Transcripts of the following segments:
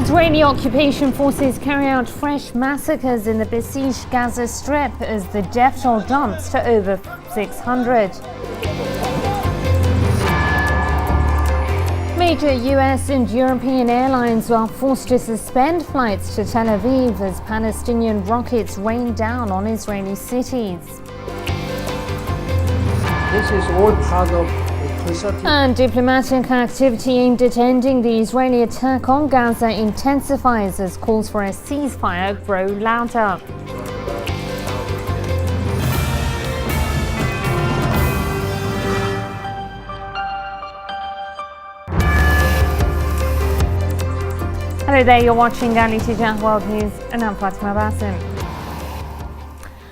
Israeli occupation forces carry out fresh massacres in the besieged Gaza Strip as the death toll jumps to over 600. Major US and European airlines are forced to suspend flights to Tel Aviv as Palestinian rockets rain down on Israeli cities. This is all part of And diplomatic activity aimed at ending the Israeli attack on Gaza intensifies as calls for a ceasefire grow louder. Hello there, you're watching AEE TV World News and I'm Fatima Basim.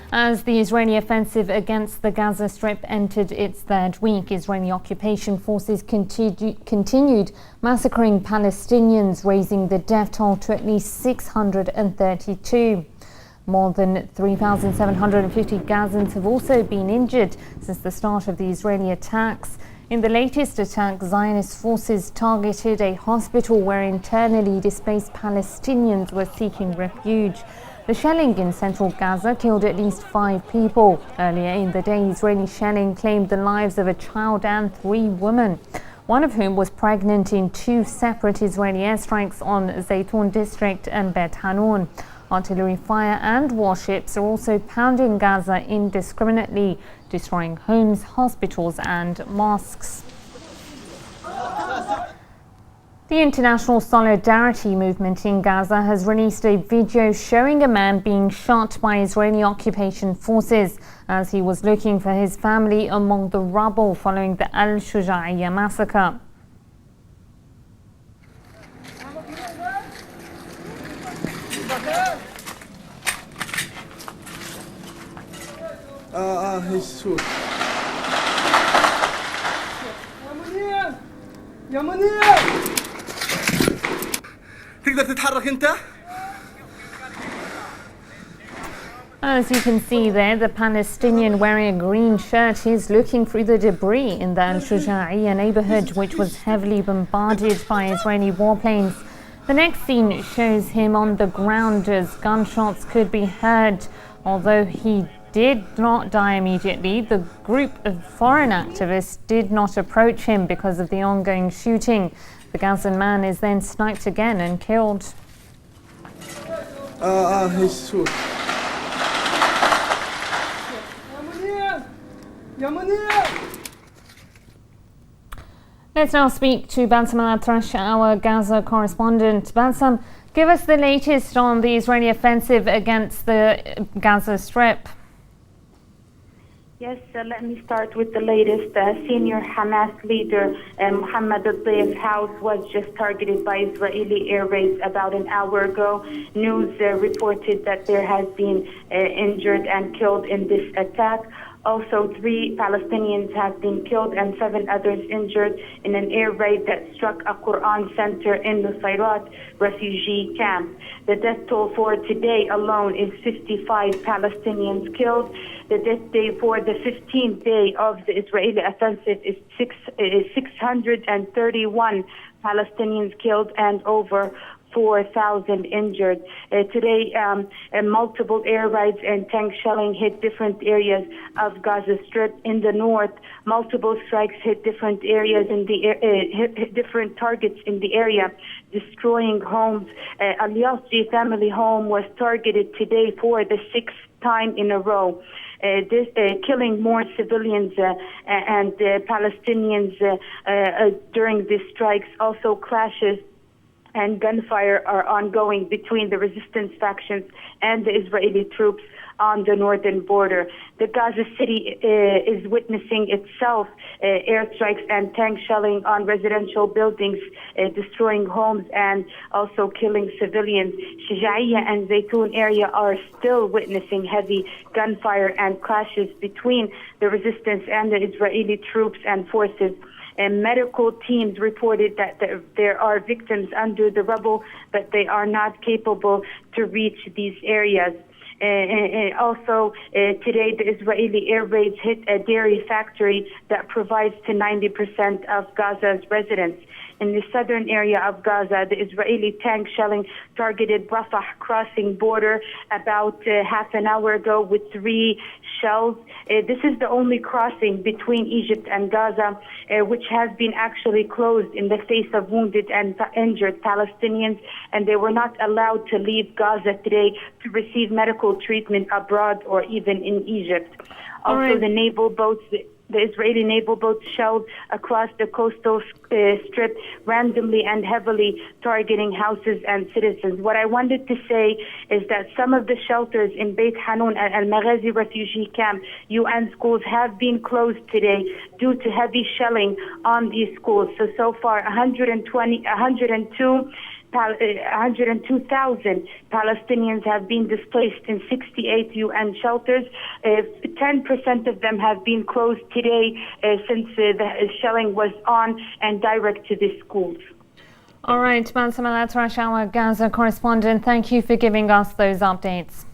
As the Israeli offensive against the Gaza Strip entered its third week, Israeli occupation forces continued massacring Palestinians, raising the death toll to at least 632. More than 3,750 Gazans have also been injured since the start of the Israeli attacks. In the latest attack, Zionist forces targeted a hospital where internally displaced Palestinians were seeking refuge. The shelling in central Gaza killed at least 5 people. Earlier in the day, Israeli shelling claimed the lives of a child and 3 women, one of whom was pregnant in 2 separate Israeli airstrikes on Zaytun district and Bet Hanun. Artillery fire and warships are also pounding Gaza indiscriminately, destroying homes, hospitals and mosques. The International Solidarity Movement in Gaza has released a video showing a man being shot by Israeli occupation forces as he was looking for his family among the rubble following the Al-Shuja'iyya massacre. As you can see there, the Palestinian wearing a green shirt is looking through the debris in the Al-Shuja'iyya neighborhood, which was heavily bombarded by Israeli warplanes. The next scene shows him on the ground as gunshots could be heard. Although he did not die immediately, the group of foreign activists did not approach him because of the ongoing shooting. The Gazan man is then sniped again and killed. Let's now speak to Bassam Al-Atrash, our Gaza correspondent. Bassam, give us the latest on the Israeli offensive against the Gaza Strip. Yes, let me start with the latest. Senior Hamas leader Mohammed al-Dayef's house was just targeted by Israeli air raids about an hour ago. News reported that there has been injured and killed in this attack. Also, 3 Palestinians have been killed and 7 others injured in an air raid that struck a Quran center in the Nusayrat refugee camp. The death toll for today alone is 55 Palestinians killed. The death day for the 15th day of the Israeli offensive is 631 Palestinians killed and over 4,000 injured. Today, multiple air raids and tank shelling hit different areas of Gaza Strip. In the north, multiple strikes hit different areas in the hit different targets in the area, destroying homes. Al-Yasri family home was targeted today for the 6th time in a row. Killing more civilians and Palestinians during these strikes. Also, clashes and gunfire are ongoing between the resistance factions and the Israeli troops on the northern border. The Gaza City is witnessing itself airstrikes and tank shelling on residential buildings, destroying homes and also killing civilians. Shuja'iyya and Zaytun area are still witnessing heavy gunfire and clashes between the resistance and the Israeli troops and forces. And medical teams reported that there are victims under the rubble, but they are not capable to reach these areas. Also, today the Israeli air raids hit a dairy factory that provides to 90% of Gaza's residents. In the southern area of Gaza, the Israeli tank shelling targeted Rafah crossing border about half an hour ago with 3 shells. This is the only crossing between Egypt and Gaza, which has been actually closed in the face of wounded and injured Palestinians, and they were not allowed to leave Gaza today to receive medical treatment abroad or even in Egypt. Also, the naval boats. The Israeli naval boats shelled across the coastal strip randomly and heavily, targeting houses and citizens. What I wanted to say is that some of the shelters in Beit Hanun and Al-Maghazi refugee camp, UN schools, have been closed today due to heavy shelling on these schools. So far, 102,000 Palestinians have been displaced in 68 UN shelters. 10% of them have been closed today since the shelling was on and direct to the schools. All right, Bassem Al-Atrash, our Gaza correspondent, thank you for giving us those updates.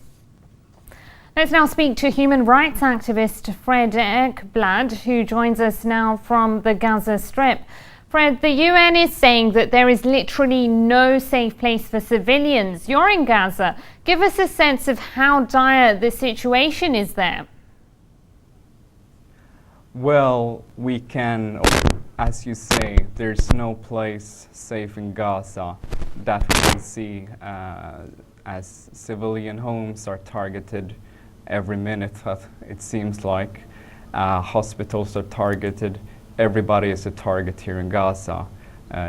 Let's now speak to human rights activist Fred Ekblad, who joins us now from the Gaza Strip. Fred, the UN is saying that there is literally no safe place for civilians. You're in Gaza. Give us a sense of how dire the situation is there. Well, we can, as you say, there's no place safe in Gaza. That we can see as civilian homes are targeted every minute, it seems like. Hospitals are targeted. Everybody is a target here in Gaza.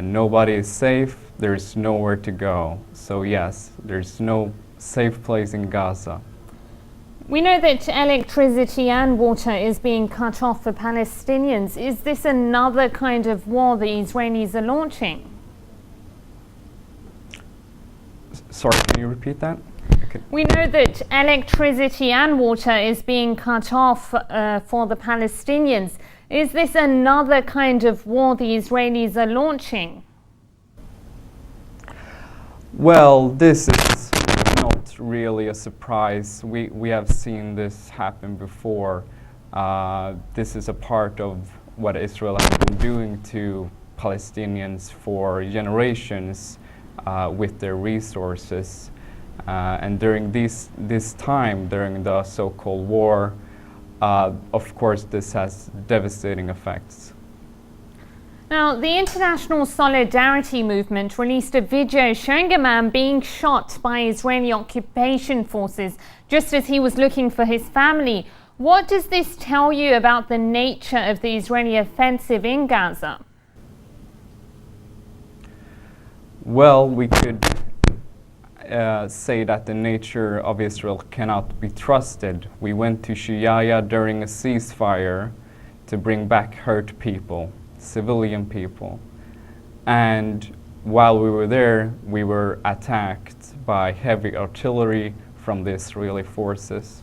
Nobody is safe. There's nowhere to go. So yes, there's no safe place in Gaza. We know that electricity and water is being cut off for Palestinians. Is this another kind of war the Israelis are launching? Sorry, can you repeat that? Okay. We know that electricity and water is being cut off for the Palestinians. Is this another kind of war the Israelis are launching? Well, this is not really a surprise. We have seen this happen before. This is a part of what Israel has been doing to Palestinians for generations with their resources. And during this time, during the so-called war, of course, this has devastating effects. Now, the International Solidarity Movement released a video showing a man being shot by Israeli occupation forces just as he was looking for his family. What does this tell you about the nature of the Israeli offensive in Gaza? Well, we could say that the nature of Israel cannot be trusted. We went to Shiyaya during a ceasefire to bring back hurt people, civilian people. And while we were there, we were attacked by heavy artillery from the Israeli forces,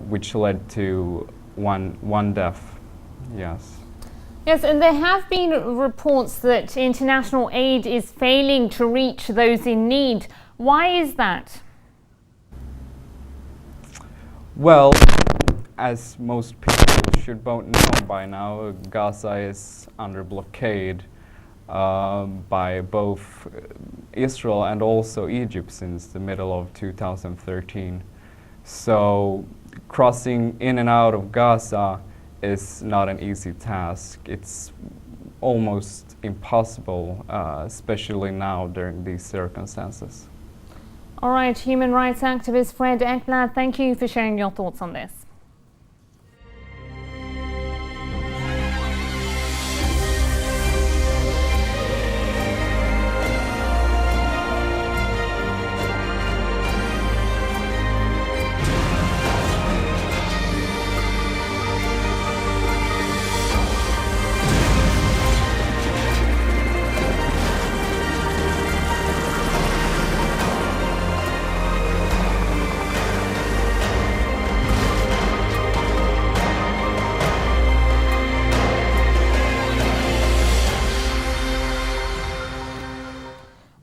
which led to one death. Yes. Yes, and there have been reports that international aid is failing to reach those in need. Why is that? Well, as most people should both know by now, Gaza is under blockade by both Israel and also Egypt since the middle of 2013. So crossing in and out of Gaza is not an easy task. It's almost impossible, especially now during these circumstances. All right, human rights activist Fred Ekblad, thank you for sharing your thoughts on this.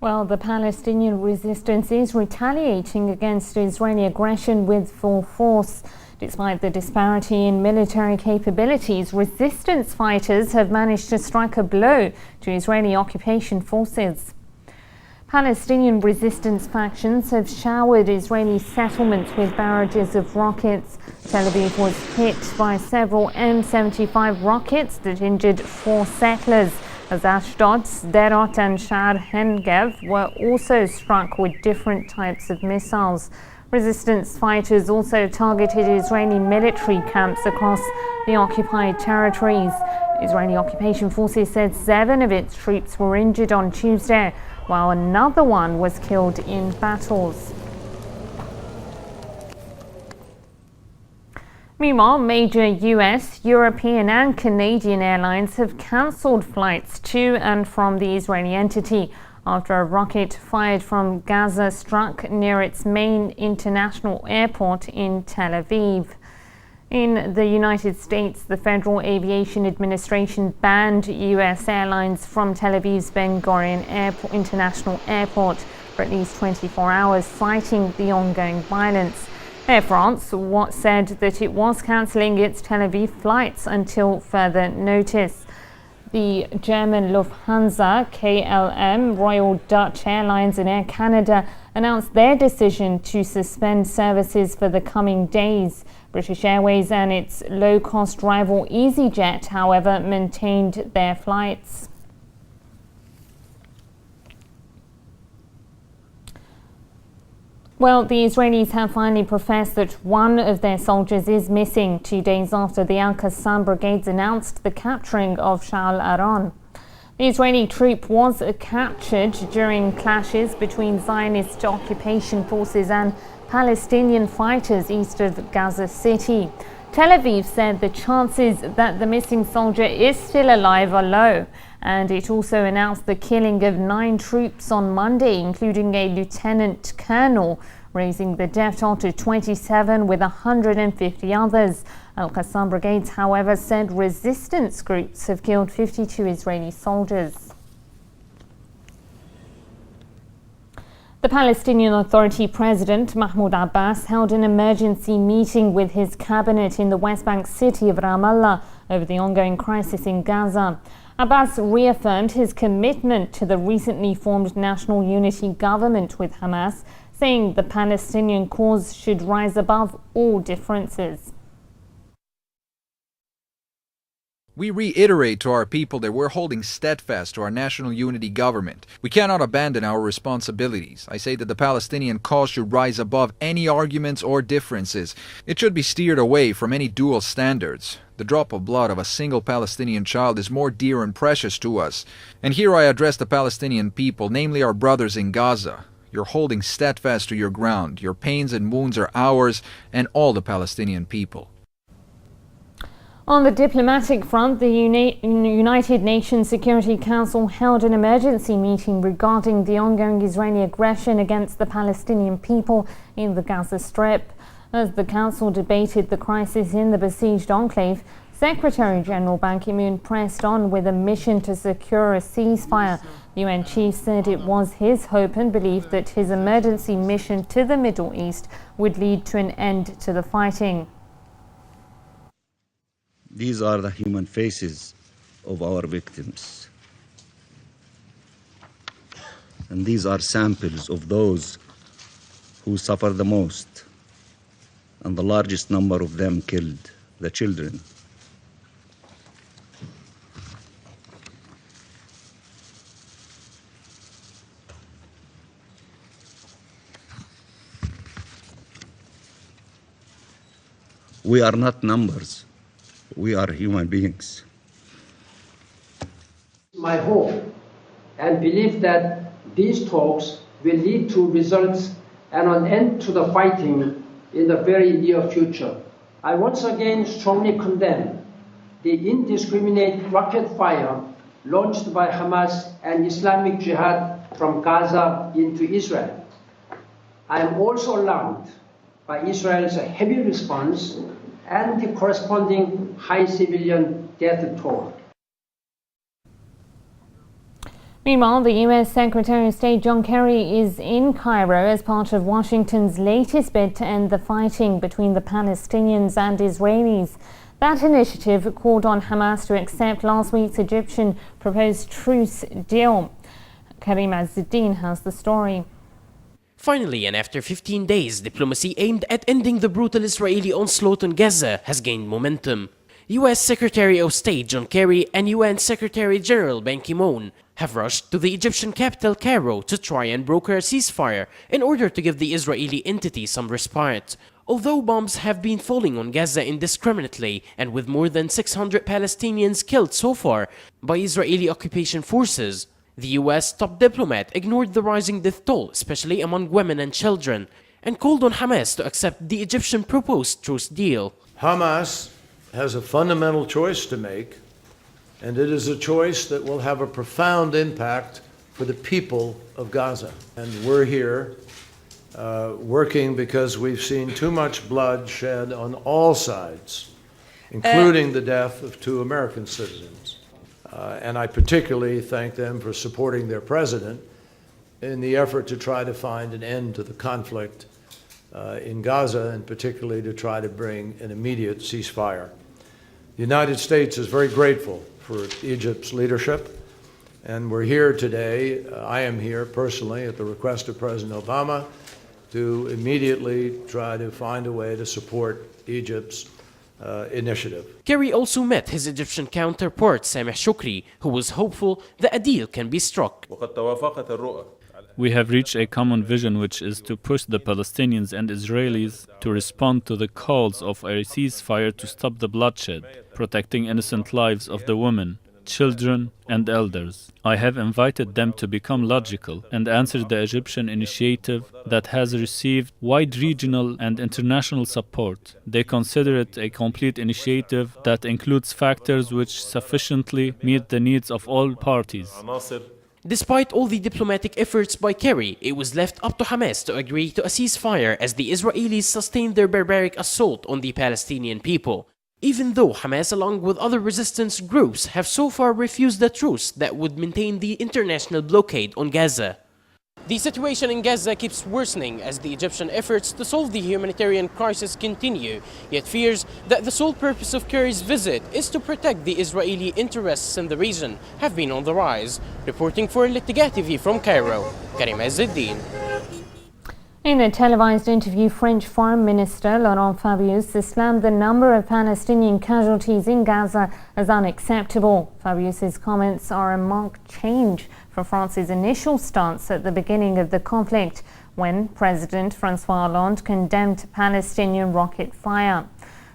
Well, the Palestinian resistance is retaliating against Israeli aggression with full force. Despite the disparity in military capabilities, resistance fighters have managed to strike a blow to Israeli occupation forces. Palestinian resistance factions have showered Israeli settlements with barrages of rockets. Tel Aviv was hit by several M75 rockets that injured 4 settlers, as Ashdod, Sderot and Sha'ar Hengev were also struck with different types of missiles. Resistance fighters also targeted Israeli military camps across the occupied territories. Israeli occupation forces said 7 of its troops were injured on Tuesday, while another one was killed in battles. Meanwhile, major US, European and Canadian airlines have cancelled flights to and from the Israeli entity after a rocket fired from Gaza struck near its main international airport in Tel Aviv. In the United States, the Federal Aviation Administration banned US airlines from Tel Aviv's Ben Gurion International Airport for at least 24 hours, citing the ongoing violence. Air France said that it was cancelling its Tel Aviv flights until further notice. The German Lufthansa, KLM, Royal Dutch Airlines and Air Canada announced their decision to suspend services for the coming days. British Airways and its low-cost rival EasyJet, however, maintained their flights. Well, the Israelis have finally professed that one of their soldiers is missing 2 days after the Al-Qassam brigades announced the capturing of Sha'al Aron. The Israeli troop was captured during clashes between Zionist occupation forces and Palestinian fighters east of Gaza City. Tel Aviv said the chances that the missing soldier is still alive are low, and it also announced the killing of 9 troops on Monday, including a lieutenant colonel, raising the death toll to 27 with 150 others. Al-Qassam brigades, however, said resistance groups have killed 52 Israeli soldiers. The Palestinian Authority President Mahmoud Abbas held an emergency meeting with his cabinet in the West Bank city of Ramallah over the ongoing crisis in Gaza. Abbas reaffirmed his commitment to the recently formed national unity government with Hamas, saying the Palestinian cause should rise above all differences. We reiterate to our people that we're holding steadfast to our national unity government. We cannot abandon our responsibilities. I say that the Palestinian cause should rise above any arguments or differences. It should be steered away from any dual standards. The drop of blood of a single Palestinian child is more dear and precious to us. And here I address the Palestinian people, namely our brothers in Gaza. You're holding steadfast to your ground. Your pains and wounds are ours and all the Palestinian people. On the diplomatic front, the United Nations Security Council held an emergency meeting regarding the ongoing Israeli aggression against the Palestinian people in the Gaza Strip. As the Council debated the crisis in the besieged enclave, Secretary General Ban Ki-moon pressed on with a mission to secure a ceasefire. The UN chief said it was his hope and belief that his emergency mission to the Middle East would lead to an end to the fighting. These are the human faces of our victims. And these are samples of those who suffer the most, and the largest number of them killed, the children. We are not numbers. We are human beings. My hope and belief that these talks will lead to results and an end to the fighting in the very near future. I once again strongly condemn the indiscriminate rocket fire launched by Hamas and Islamic Jihad from Gaza into Israel. I am also alarmed by Israel's heavy response and the corresponding high civilian death toll. Meanwhile, the US Secretary of State John Kerry is in Cairo as part of Washington's latest bid to end the fighting between the Palestinians and Israelis. That initiative called on Hamas to accept last week's Egyptian proposed truce deal. Karim Azzuddin has the story. Finally, and after 15 days, diplomacy aimed at ending the brutal Israeli onslaught on Gaza has gained momentum. US Secretary of State John Kerry and UN Secretary General Ban Ki-moon have rushed to the Egyptian capital Cairo to try and broker a ceasefire in order to give the Israeli entity some respite. Although bombs have been falling on Gaza indiscriminately and with more than 600 Palestinians killed so far by Israeli occupation forces, the US top diplomat ignored the rising death toll, especially among women and children, and called on Hamas to accept the Egyptian proposed truce deal. Hamas has a fundamental choice to make, and it is a choice that will have a profound impact for the people of Gaza. And we're here working because we've seen too much blood shed on all sides, including the death of 2 American citizens. And I particularly thank them for supporting their president in the effort to try to find an end to the conflict in Gaza, and particularly to try to bring an immediate ceasefire. The United States is very grateful for Egypt's leadership, and we're here today, I am here personally at the request of President Obama, to immediately try to find a way to support Egypt's initiative. Kerry also met his Egyptian counterpart Sameh Shoukry, who was hopeful that a deal can be struck. We have reached a common vision, which is to push the Palestinians and Israelis to respond to the calls of a ceasefire to stop the bloodshed, protecting innocent lives of the women, children and elders. I have invited them to become logical and answer the Egyptian initiative that has received wide regional and international support. They consider it a complete initiative that includes factors which sufficiently meet the needs of all parties. Despite all the diplomatic efforts by Kerry, it was left up to Hamas to agree to a ceasefire as the Israelis sustained their barbaric assault on the Palestinian people. Even though Hamas, along with other resistance groups, have so far refused a truce that would maintain the international blockade on Gaza. The situation in Gaza keeps worsening as the Egyptian efforts to solve the humanitarian crisis continue, yet fears that the sole purpose of Kerry's visit is to protect the Israeli interests in the region have been on the rise. Reporting for Bulletin TV from Cairo, Karim Azzuddin. In a televised interview, French Foreign Minister Laurent Fabius slammed the number of Palestinian casualties in Gaza as unacceptable. Fabius's comments are a marked change from France's initial stance at the beginning of the conflict, when President François Hollande condemned Palestinian rocket fire.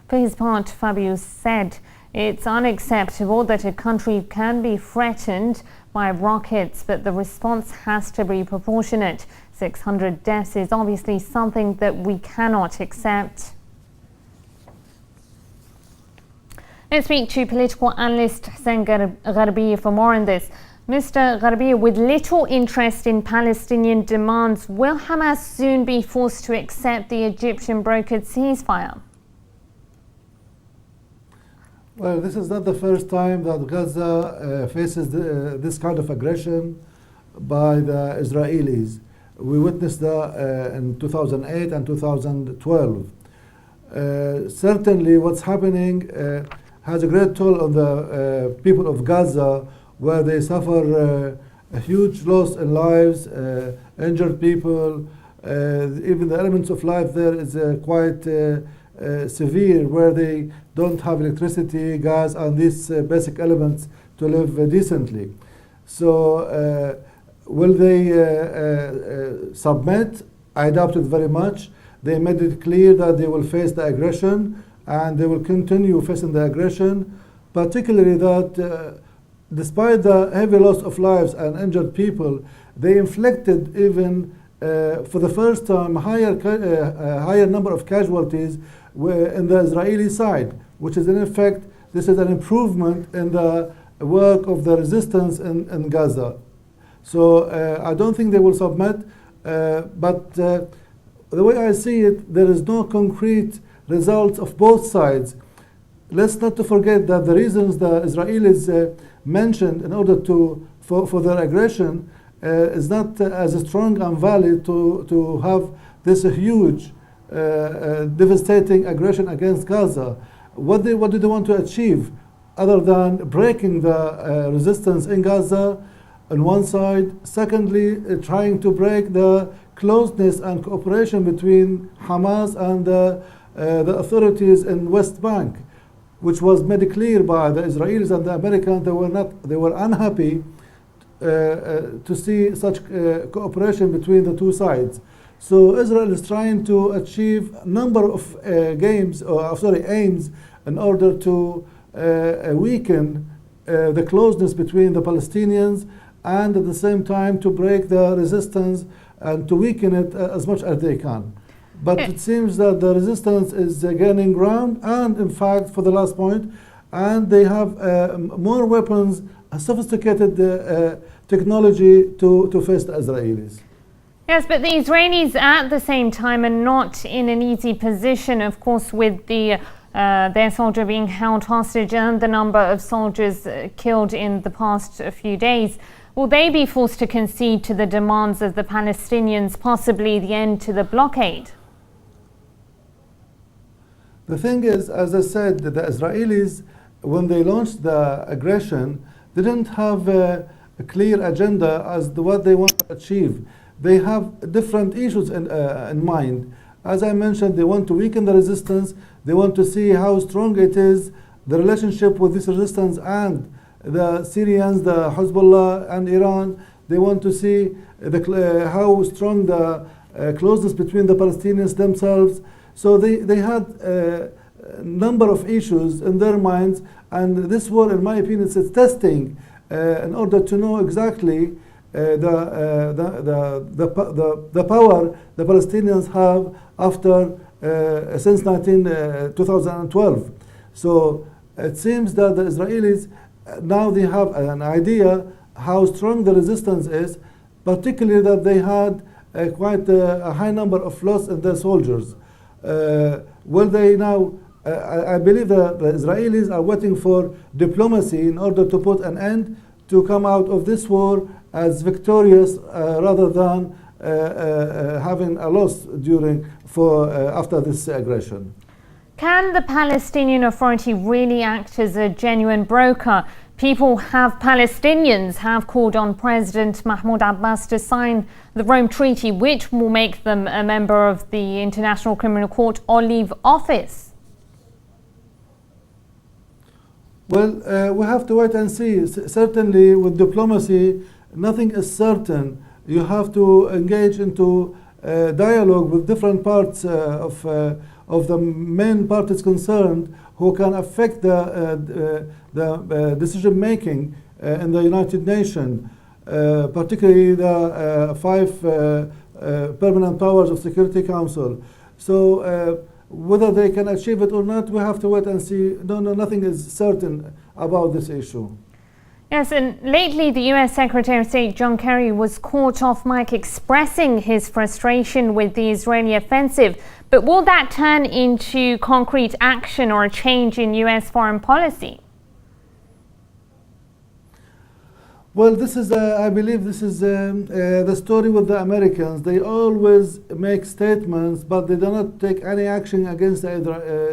For his part, Fabius said it's unacceptable that a country can be threatened by rockets, but the response has to be proportionate. 600 deaths is obviously something that we cannot accept. Let's speak to political analyst Hussein Gharbiya for more on this. Mr. Gharbiya, with little interest in Palestinian demands, will Hamas soon be forced to accept the Egyptian brokered ceasefire? Well, this is not the first time that Gaza faces this kind of aggression by the Israelis. We witnessed that in 2008 and 2012. Certainly what's happening has a great toll on the people of Gaza, where they suffer a huge loss in lives, injured people. Even the elements of life there is quite severe, where they don't have electricity, gas, and these basic elements to live decently. So will they submit? I doubt it very much. They made it clear that they will face the aggression, and they will continue facing the aggression, particularly that despite the heavy loss of lives and injured people, they inflicted even for the first time higher number of casualties in the Israeli side, which is in effect, this is an improvement in the work of the resistance in Gaza. So I don't think they will submit, but the way I see it, there is no concrete results of both sides. Let's not to forget that the reasons the Israelis mentioned in order to for their aggression is not as strong and valid to have this huge devastating aggression against Gaza. What do they want to achieve other than breaking the resistance in Gaza on one side? Secondly, trying to break the closeness and cooperation between Hamas and the authorities in West Bank, which was made clear by the Israelis and the Americans. They were unhappy to see such cooperation between the two sides. So Israel is trying to achieve a number of aims in order to weaken the closeness between the Palestinians, and at the same time to break the resistance and to weaken it as much as they can. But it seems that the resistance is gaining ground, and in fact, for the last point, and they have more weapons, sophisticated technology to face the Israelis. Yes, but the Israelis at the same time are not in an easy position, of course, with their soldier being held hostage and the number of soldiers killed in the past few days. Will they be forced to concede to the demands of the Palestinians, possibly the end to the blockade? The thing is, as I said, the Israelis, when they launched the aggression, didn't have a clear agenda as to what they want to achieve. They have different issues in mind. As I mentioned, they want to weaken the resistance. They want to see how strong it is, the relationship with this resistance and the Syrians, the Hezbollah and Iran. They want to see how strong the closeness between the Palestinians themselves. So they had a number of issues in their minds, and this war, in my opinion, is testing in order to know exactly the power the Palestinians have after since 2012. So it seems that the Israelis now they have an idea how strong the resistance is, particularly that they had quite a high number of loss in their soldiers. Will they now? I believe the Israelis are waiting for diplomacy in order to put an end to come out of this war as victorious rather than having a loss after this aggression. Can the Palestinian Authority really act as a genuine broker? Palestinians have called on President Mahmoud Abbas to sign the Rome Treaty, which will make them a member of the International Criminal Court or leave office. Well, we have to wait and see. Certainly, with diplomacy, nothing is certain. You have to engage into dialogue with different parts of the main parties concerned who can affect the decision making in the United Nations, particularly the 5 permanent powers of Security Council. So whether they can achieve it or not, we have to wait and see. Nothing is certain about this issue. Yes, and lately the US Secretary of State John Kerry was caught off mic expressing his frustration with the Israeli offensive. But will that turn into concrete action or a change in US foreign policy? Well, this is, I believe this is the story with the Americans. They always make statements, but they do not take any action against the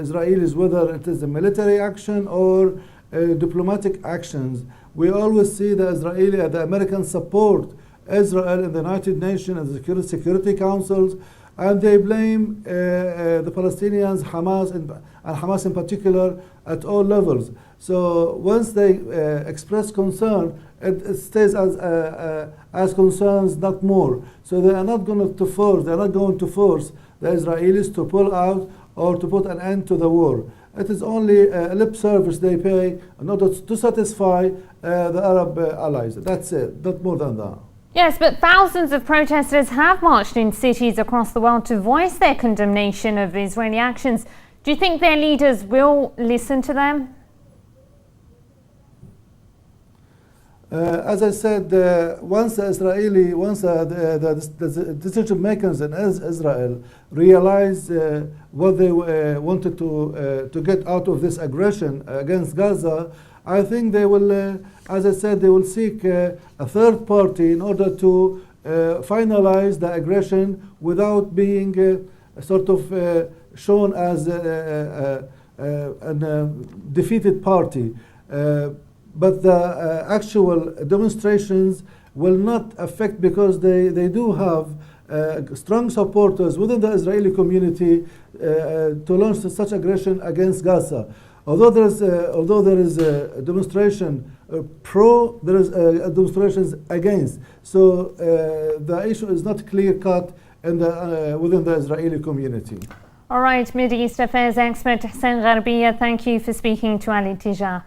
Israelis, whether it is a military action or diplomatic actions. We always see the Americans support Israel in the United Nations and the Security Councils, and they blame the Palestinians, Hamas, and Hamas in particular, at all levels. So once they express concern, it stays as concerns, not more. So they are not going to force the Israelis to pull out or to put an end to the war. It is only a lip service they pay in order to satisfy the Arab allies. That's it, not more than that. Yes, but thousands of protesters have marched in cities across the world to voice their condemnation of Israeli actions. Do you think their leaders will listen to them? As I said, once the decision makers in Israel realized what they wanted to get out of this aggression against Gaza, I think they will, as I said, they will seek a third party in order to finalize the aggression without being sort of shown as a defeated party. But the actual demonstrations will not affect, because they do have strong supporters within the Israeli community to launch such aggression against Gaza. Although there is a demonstration pro, there is demonstrations against. So the issue is not clear-cut within the Israeli community. All right, Middle East Affairs expert Hussein Gharbiya, thank you for speaking to Ali Tija.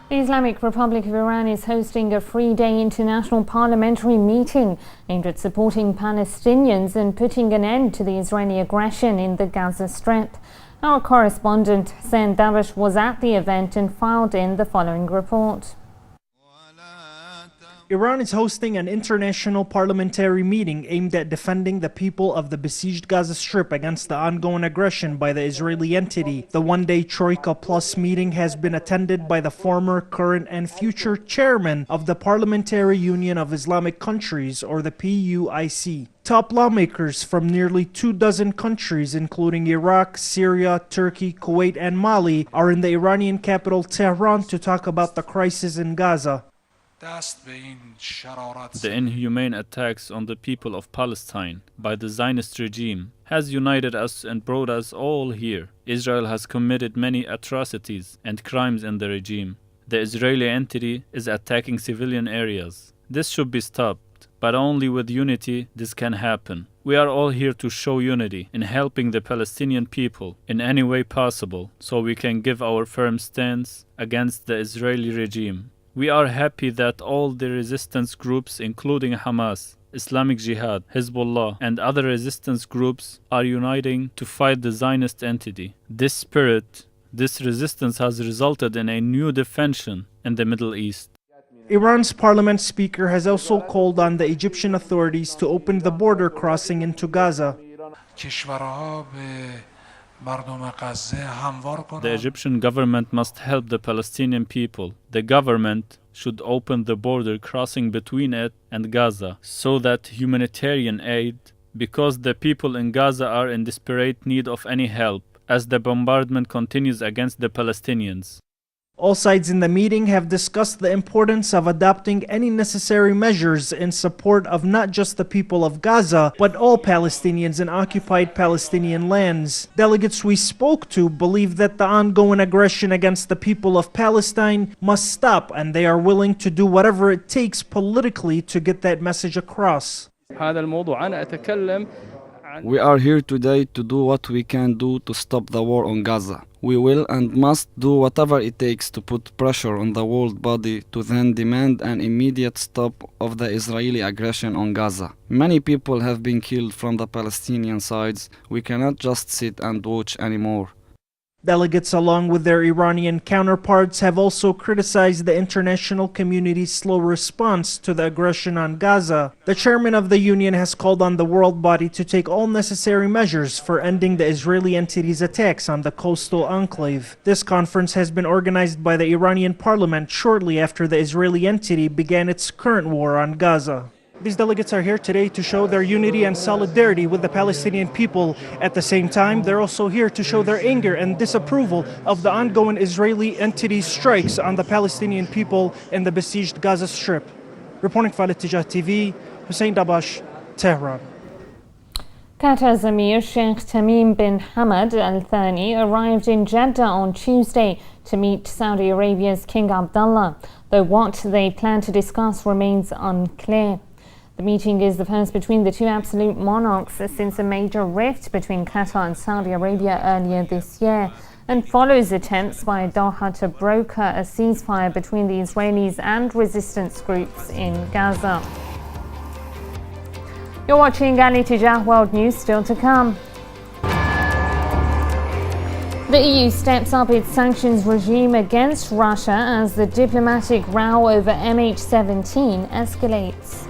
The Islamic Republic of Iran is hosting a three-day international parliamentary meeting aimed at supporting Palestinians and putting an end to the Israeli aggression in the Gaza Strip. Our correspondent Hussein Dabash was at the event and filed in the following report. Iran is hosting an international parliamentary meeting aimed at defending the people of the besieged Gaza Strip against the ongoing aggression by the Israeli entity. The one-day Troika Plus meeting has been attended by the former, current, and future chairman of the Parliamentary Union of Islamic Countries, or the PUIC. Top lawmakers from nearly 24 countries, including Iraq, Syria, Turkey, Kuwait, and Mali, are in the Iranian capital Tehran to talk about the crisis in Gaza. The inhumane attacks on the people of Palestine by the Zionist regime has united us and brought us all here. Israel has committed many atrocities and crimes in the regime. The Israeli entity is attacking civilian areas. This should be stopped, but only with unity this can happen. We are all here to show unity in helping the Palestinian people in any way possible, so we can give our firm stance against the Israeli regime. We are happy that all the resistance groups, including Hamas, Islamic Jihad, Hezbollah, and other resistance groups, are uniting to fight the Zionist entity. This spirit, this resistance has resulted in a new defension in the Middle East. Iran's parliament speaker has also called on the Egyptian authorities to open the border crossing into Gaza. The Egyptian government must help the Palestinian people. The government should open the border crossing between it and Gaza so that humanitarian aid, because the people in Gaza are in desperate need of any help as the bombardment continues against the Palestinians. All sides in the meeting have discussed the importance of adopting any necessary measures in support of not just the people of Gaza, but all Palestinians in occupied Palestinian lands. Delegates we spoke to believe that the ongoing aggression against the people of Palestine must stop, and they are willing to do whatever it takes politically to get that message across. We are here today to do what we can do to stop the war on Gaza. We will and must do whatever it takes to put pressure on the world body to then demand an immediate stop of the Israeli aggression on Gaza. Many people have been killed from the Palestinian sides. We cannot just sit and watch anymore. Delegates, along with their Iranian counterparts, have also criticized the international community's slow response to the aggression on Gaza. The chairman of the union has called on the world body to take all necessary measures for ending the Israeli entity's attacks on the coastal enclave. This conference has been organized by the Iranian parliament shortly after the Israeli entity began its current war on Gaza. These delegates are here today to show their unity and solidarity with the Palestinian people. At the same time, they're also here to show their anger and disapproval of the ongoing Israeli entity's strikes on the Palestinian people in the besieged Gaza Strip. Reporting for AEE TV, Hussein Dabash, Tehran. Qatar's Emir Sheikh Tamim bin Hamad Al Thani arrived in Jeddah on Tuesday to meet Saudi Arabia's King Abdullah, though what they plan to discuss remains unclear. The meeting is the first between the two absolute monarchs since a major rift between Qatar and Saudi Arabia earlier this year, and follows attempts by Doha to broker a ceasefire between the Israelis and resistance groups in Gaza. You're watching AEE TV World News, still to come. The EU steps up its sanctions regime against Russia as the diplomatic row over MH17 escalates.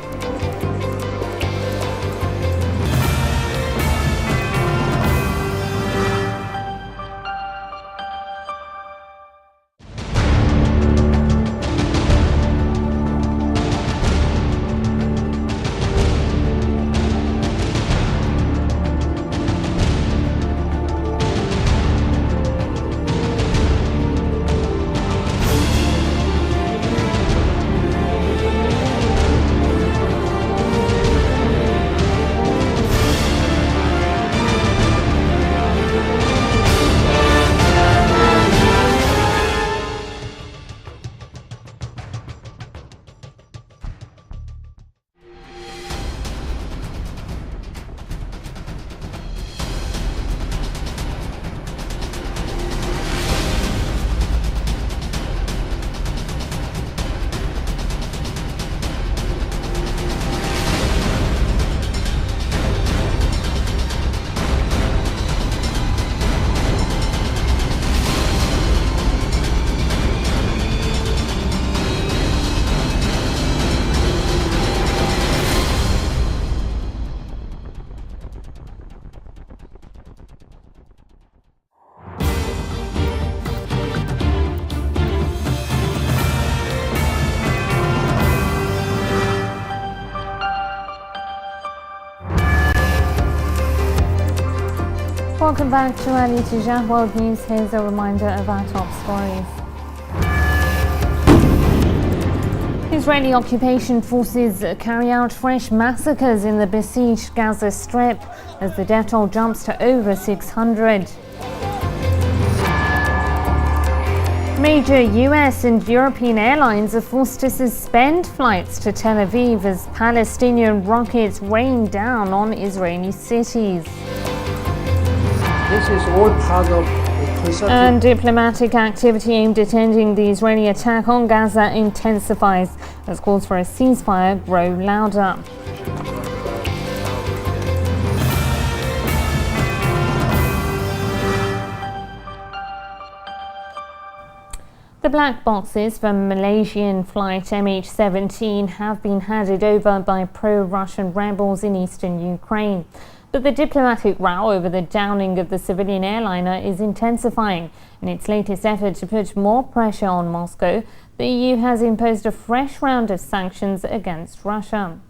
Welcome back to AEE TV World News. Here's a reminder of our top stories. Israeli occupation forces carry out fresh massacres in the besieged Gaza Strip as the death toll jumps to over 600. Major US and European airlines are forced to suspend flights to Tel Aviv as Palestinian rockets rain down on Israeli cities. This is all part of And diplomatic activity aimed at ending the Israeli attack on Gaza intensifies as calls for a ceasefire grow louder. The black boxes from Malaysian flight MH17 have been handed over by pro-Russian rebels in eastern Ukraine. But the diplomatic row over the downing of the civilian airliner is intensifying. In its latest effort to put more pressure on Moscow, the EU has imposed a fresh round of sanctions against Russia.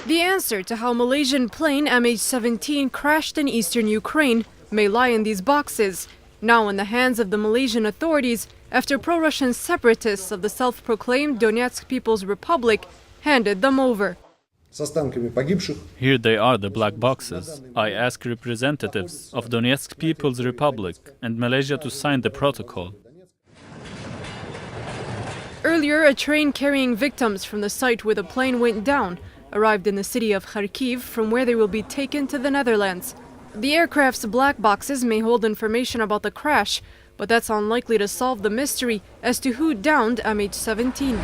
The answer to how Malaysian plane MH17 crashed in eastern Ukraine may lie in these boxes, now in the hands of the Malaysian authorities after pro-Russian separatists of the self-proclaimed Donetsk People's Republic handed them over. Here they are, the black boxes. I ask representatives of Donetsk People's Republic and Malaysia to sign the protocol. Earlier, a train carrying victims from the site where the plane went down arrived in the city of Kharkiv, from where they will be taken to the Netherlands. The aircraft's black boxes may hold information about the crash, but that's unlikely to solve the mystery as to who downed MH17.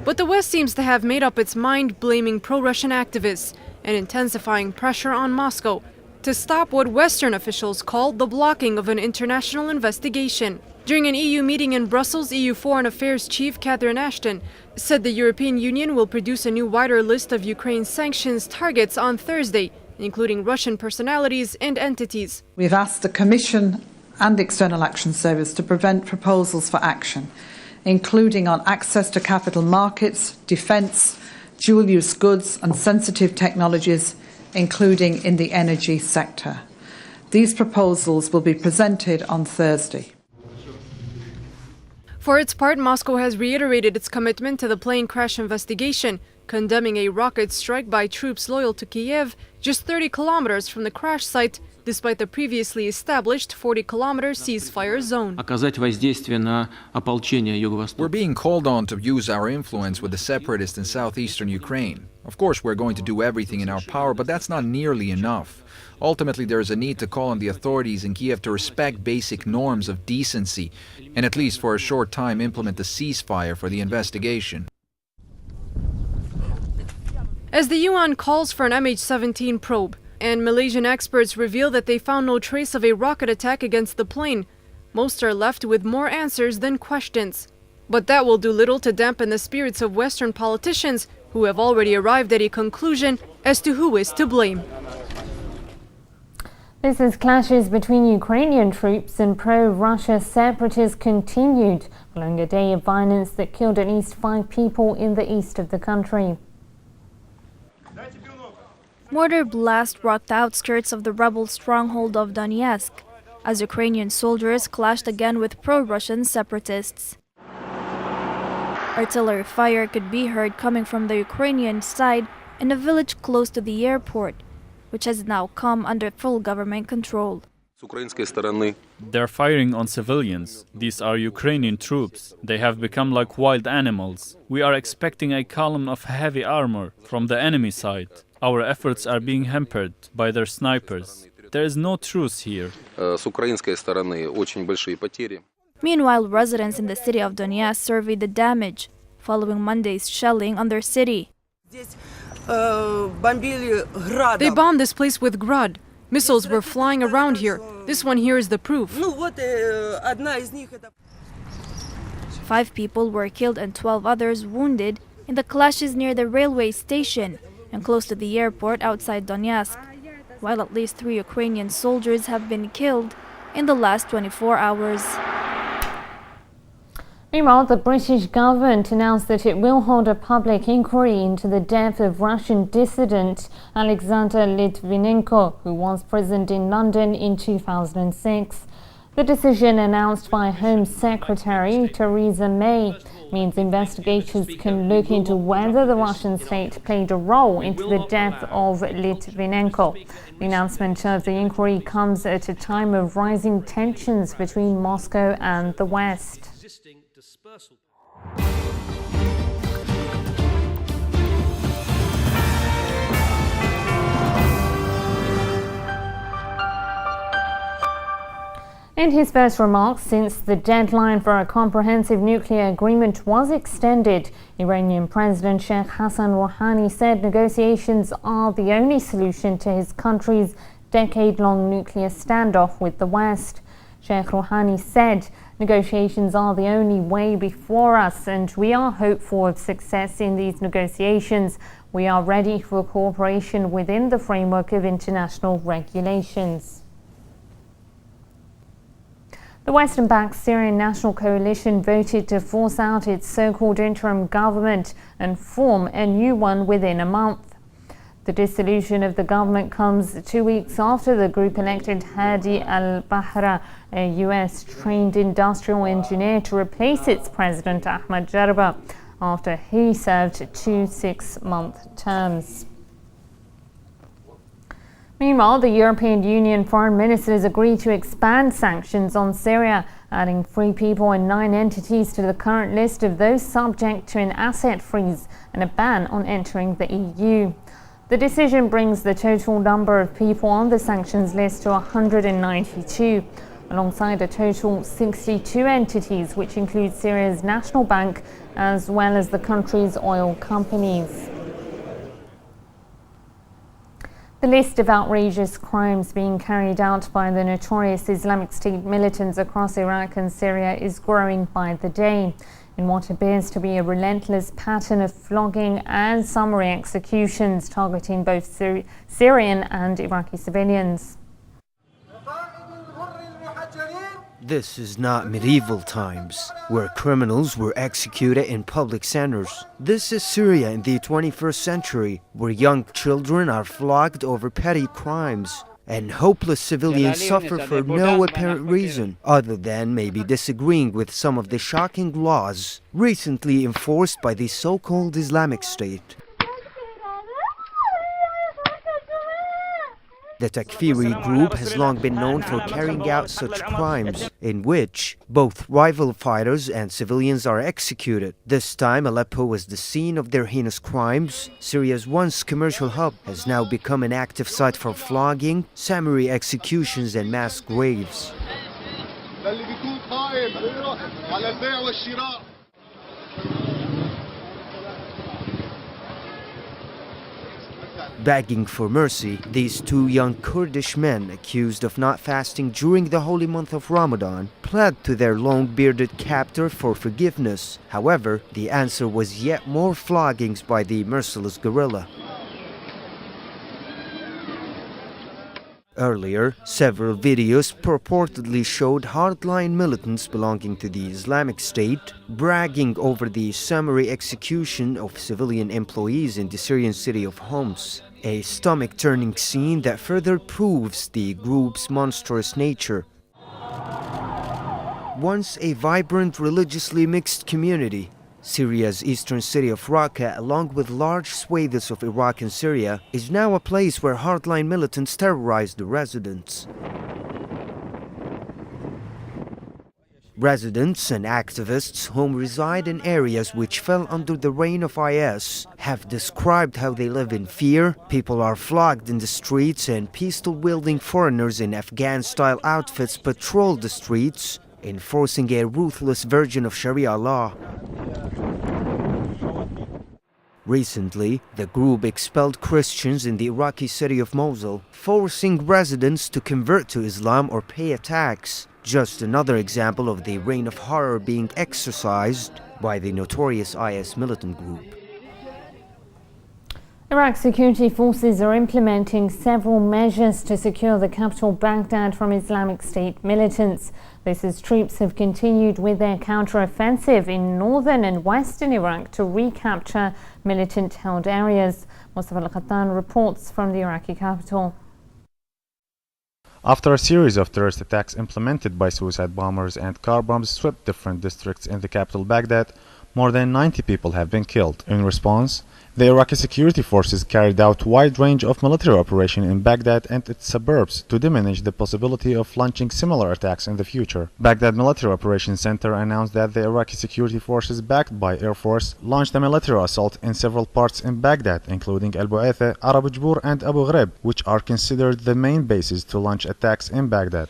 But the West seems to have made up its mind, blaming pro-Russian activists and intensifying pressure on Moscow to stop what Western officials call the blocking of an international investigation. During an EU meeting in Brussels, EU Foreign Affairs Chief Catherine Ashton said the European Union will produce a new wider list of Ukraine's sanctions targets on Thursday, including Russian personalities and entities. We've asked the Commission and the External Action Service to prevent proposals for action, including on access to capital markets, defence, dual-use goods and sensitive technologies, including in the energy sector. These proposals will be presented on Thursday. For its part, Moscow has reiterated its commitment to the plane crash investigation, condemning a rocket strike by troops loyal to Kiev just 30 kilometers from the crash site despite the previously established 40-kilometer ceasefire zone. We're being called on to use our influence with the separatists in southeastern Ukraine. Of course, we're going to do everything in our power, but that's not nearly enough. Ultimately, there is a need to call on the authorities in Kiev to respect basic norms of decency and at least for a short time implement a ceasefire for the investigation. As the UN calls for an MH17 probe, and Malaysian experts reveal that they found no trace of a rocket attack against the plane, most are left with more answers than questions. But that will do little to dampen the spirits of Western politicians who have already arrived at a conclusion as to who is to blame. This as clashes between Ukrainian troops and pro-Russia separatists continued, following a day of violence that killed at least 5 people in the east of the country. Mortar blast rocked the outskirts of the rebel stronghold of Donetsk, as Ukrainian soldiers clashed again with pro-Russian separatists. Artillery fire could be heard coming from the Ukrainian side in a village close to the airport, which has now come under full government control. They're firing on civilians. These are Ukrainian troops. They have become like wild animals. We are expecting a column of heavy armor from the enemy side. Our efforts are being hampered by their snipers. There is no truce here. Meanwhile, residents in the city of Donetsk surveyed the damage following Monday's shelling on their city. They bombed this place with Grad. Missiles were flying around here. This one here is the proof. 5 people were killed and 12 others wounded in the clashes near the railway station and close to the airport outside Donetsk, while at least 3 Ukrainian soldiers have been killed in the last 24 hours. Meanwhile, the British government announced that it will hold a public inquiry into the death of Russian dissident Alexander Litvinenko, who was imprisoned in London in 2006. The decision, announced by Home Secretary Theresa May, means investigators can look into whether the Russian state played a role into the death of Litvinenko. The announcement of the inquiry comes at a time of rising tensions between Moscow and the West. In his first remarks since the deadline for a comprehensive nuclear agreement was extended, Iranian President Sheikh Hassan Rouhani said negotiations are the only solution to his country's decade-long nuclear standoff with the West. Sheikh Rouhani said, "Negotiations are the only way before us, and we are hopeful of success in these negotiations. We are ready for cooperation within the framework of international regulations." The Western-backed Syrian National Coalition voted to force out its so-called interim government and form a new one within a month. The dissolution of the government comes 2 weeks after the group elected Hadi al-Bahra, a US-trained industrial engineer, to replace its president Ahmad Jaraba after he served 2 6-month terms. Meanwhile, the European Union foreign ministers agreed to expand sanctions on Syria, adding 3 people and 9 entities to the current list of those subject to an asset freeze and a ban on entering the EU. The decision brings the total number of people on the sanctions list to 192, alongside a total 62 entities, which include Syria's National Bank as well as the country's oil companies. The list of outrageous crimes being carried out by the notorious Islamic State militants across Iraq and Syria is growing by the day, in what appears to be a relentless pattern of flogging and summary executions targeting both Syrian and Iraqi civilians. This is not medieval times, where criminals were executed in public centers. This is Syria in the 21st century, where young children are flogged over petty crimes, and hopeless civilians suffer for no apparent reason, other than maybe disagreeing with some of the shocking laws recently enforced by the so-called Islamic State. The Takfiri group has long been known for carrying out such crimes, in which both rival fighters and civilians are executed. This time, Aleppo was the scene of their heinous crimes. Syria's once commercial hub has now become an active site for flogging, summary executions, and mass graves. Begging for mercy, these two young Kurdish men accused of not fasting during the holy month of Ramadan pled to their long-bearded captor for forgiveness. However, the answer was yet more floggings by the merciless guerrilla. Earlier, several videos purportedly showed hardline militants belonging to the Islamic State bragging over the summary execution of civilian employees in the Syrian city of Homs, a stomach-turning scene that further proves the group's monstrous nature. Once a vibrant, religiously mixed community, Syria's eastern city of Raqqa, along with large swathes of Iraq and Syria, is now a place where hardline militants terrorize the residents. Residents and activists who reside in areas which fell under the reign of IS have described how they live in fear. People are flogged in the streets, and pistol-wielding foreigners in Afghan-style outfits patrol the streets, enforcing a ruthless version of Sharia law. Recently, the group expelled Christians in the Iraqi city of Mosul, forcing residents to convert to Islam or pay a tax. Just another example of the reign of horror being exercised by the notorious IS militant group. Iraq's security forces are implementing several measures to secure the capital Baghdad from Islamic State militants. This as troops have continued with their counter-offensive in northern and western Iraq to recapture militant-held areas. Mustafa Al-Qattan reports from the Iraqi capital. After a series of terrorist attacks implemented by suicide bombers and car bombs swept different districts in the capital Baghdad, more than 90 people have been killed. In response, the Iraqi security forces carried out a wide range of military operations in Baghdad and its suburbs to diminish the possibility of launching similar attacks in the future. Baghdad Military Operations Center announced that the Iraqi security forces, backed by Air Force, launched a military assault in several parts in Baghdad, including Al Bu'aitha, Arab Jbur, and Abu Ghraib, which are considered the main bases to launch attacks in Baghdad.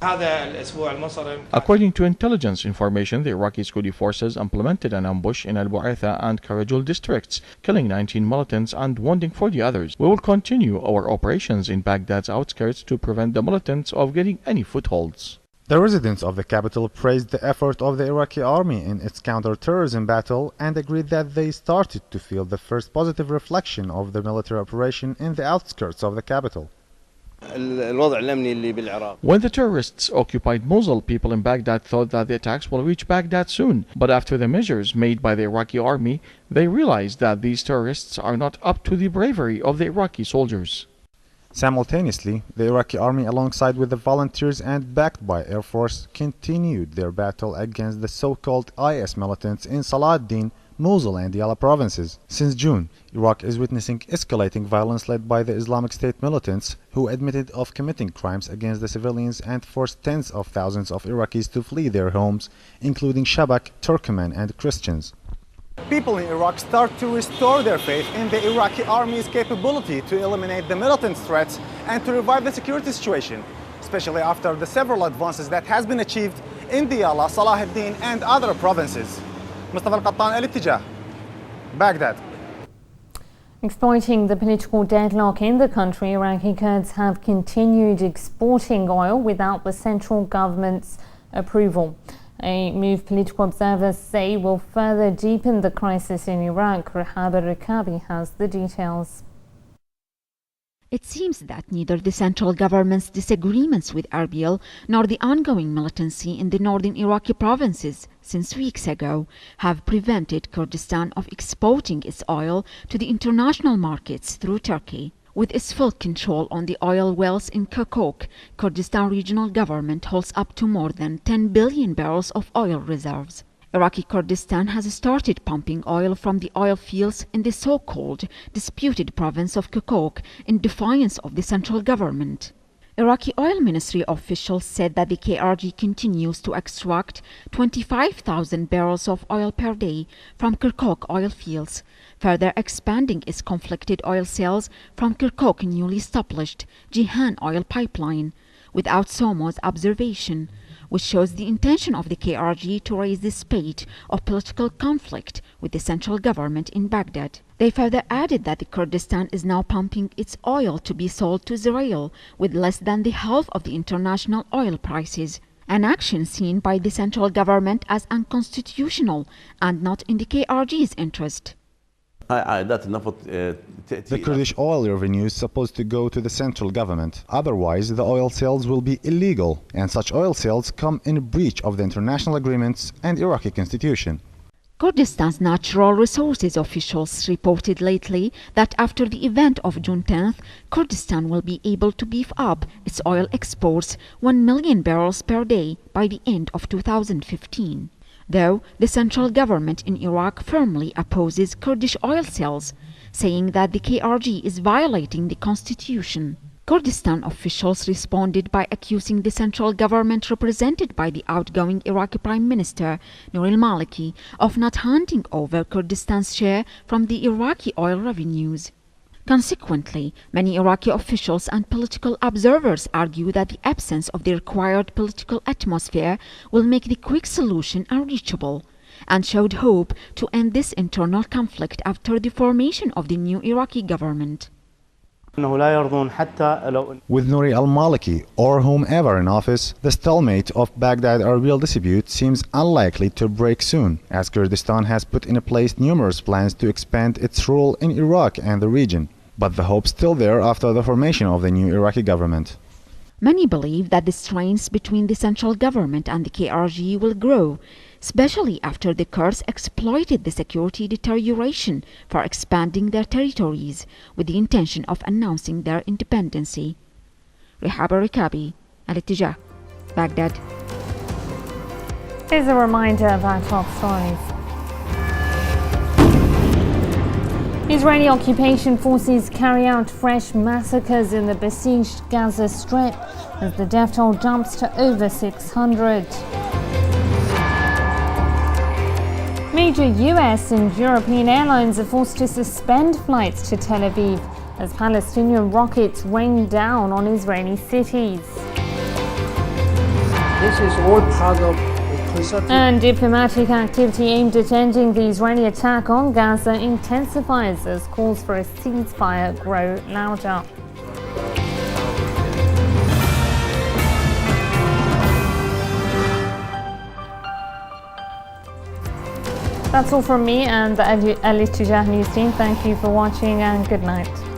According to intelligence information, the Iraqi security forces implemented an ambush in Al Bu'aitha and Karajul districts, killing 19 militants and wounding 40 others. We will continue our operations in Baghdad's outskirts to prevent the militants of getting any footholds. The residents of the capital praised the effort of the Iraqi army in its counter-terrorism battle and agreed that they started to feel the first positive reflection of the military operation in the outskirts of the capital. When the terrorists occupied Mosul, people in Baghdad thought that the attacks will reach Baghdad soon. But after the measures made by the Iraqi army, they realized that these terrorists are not up to the bravery of the Iraqi soldiers. Simultaneously, the Iraqi army, alongside with the volunteers and backed by Air Force, continued their battle against the so-called IS militants in Salah ad-Din, Mosul and Diyala provinces. Since June, Iraq is witnessing escalating violence led by the Islamic State militants who admitted of committing crimes against the civilians and forced tens of thousands of Iraqis to flee their homes, including Shabak, Turkmen and Christians. People in Iraq start to restore their faith in the Iraqi army's capability to eliminate the militant threats and to revive the security situation, especially after the several advances that has been achieved in Diyala, Salah ad-Din and other provinces. Mustafa Al-Qattan, Al-Ittijah, Baghdad. Exploiting the political deadlock in the country, Iraqi Kurds have continued exporting oil without the central government's approval. A move political observers say will further deepen the crisis in Iraq. Rahab al-Rikabi has the details. It seems that neither the central government's disagreements with Erbil nor the ongoing militancy in the northern Iraqi provinces since weeks ago have prevented Kurdistan of exporting its oil to the international markets through Turkey. With its full control on the oil wells in Kirkuk, Kurdistan regional government holds up to more than 10 billion barrels of oil reserves. Iraqi Kurdistan has started pumping oil from the oil fields in the so-called disputed province of Kirkuk in defiance of the central government. Iraqi oil ministry officials said that the KRG continues to extract 25,000 barrels of oil per day from Kirkuk oil fields, further expanding its conflicted oil sales from Kirkuk newly established Jihan oil pipeline, without SOMO's observation, which shows the intention of the KRG to raise the spate of political conflict with the central government in Baghdad. They further added that the Kurdistan is now pumping its oil to be sold to Israel with less than the half of the international oil prices, an action seen by the central government as unconstitutional and not in the KRG's interest. The Kurdish oil revenue is supposed to go to the central government. Otherwise, the oil sales will be illegal, and such oil sales come in breach of the international agreements and Iraqi constitution. Kurdistan's natural resources officials reported lately that after the event of June 10th, Kurdistan will be able to beef up its oil exports 1 million barrels per day by the end of 2015. Though the central government in Iraq firmly opposes Kurdish oil sales, saying that the KRG is violating the constitution. Kurdistan officials responded by accusing the central government represented by the outgoing Iraqi Prime Minister Nour al-Maliki of not handing over Kurdistan's share from the Iraqi oil revenues. Consequently, many Iraqi officials and political observers argue that the absence of the required political atmosphere will make the quick solution unreachable, and showed hope to end this internal conflict after the formation of the new Iraqi government. With Nouri al-Maliki or whomever in office, the stalemate of Baghdad-Erbil dispute seems unlikely to break soon, as Kurdistan has put in place numerous plans to expand its role in Iraq and the region. But the hope's still there after the formation of the new Iraqi government. Many believe that the strains between the central government and the KRG will grow, especially after the Kurds exploited the security deterioration for expanding their territories with the intention of announcing their independency. Rihaba Rikabi, Al-Ittijah, Baghdad. Here's a reminder of our top stories. Israeli occupation forces carry out fresh massacres in the besieged Gaza Strip as the death toll jumps to over 600. Major US and European airlines are forced to suspend flights to Tel Aviv as Palestinian rockets rain down on Israeli cities. This is all part of And diplomatic activity aimed at ending the Israeli attack on Gaza intensifies as calls for a ceasefire grow louder. That's all from me and the Al-Ittijah News team. Thank you for watching and good night.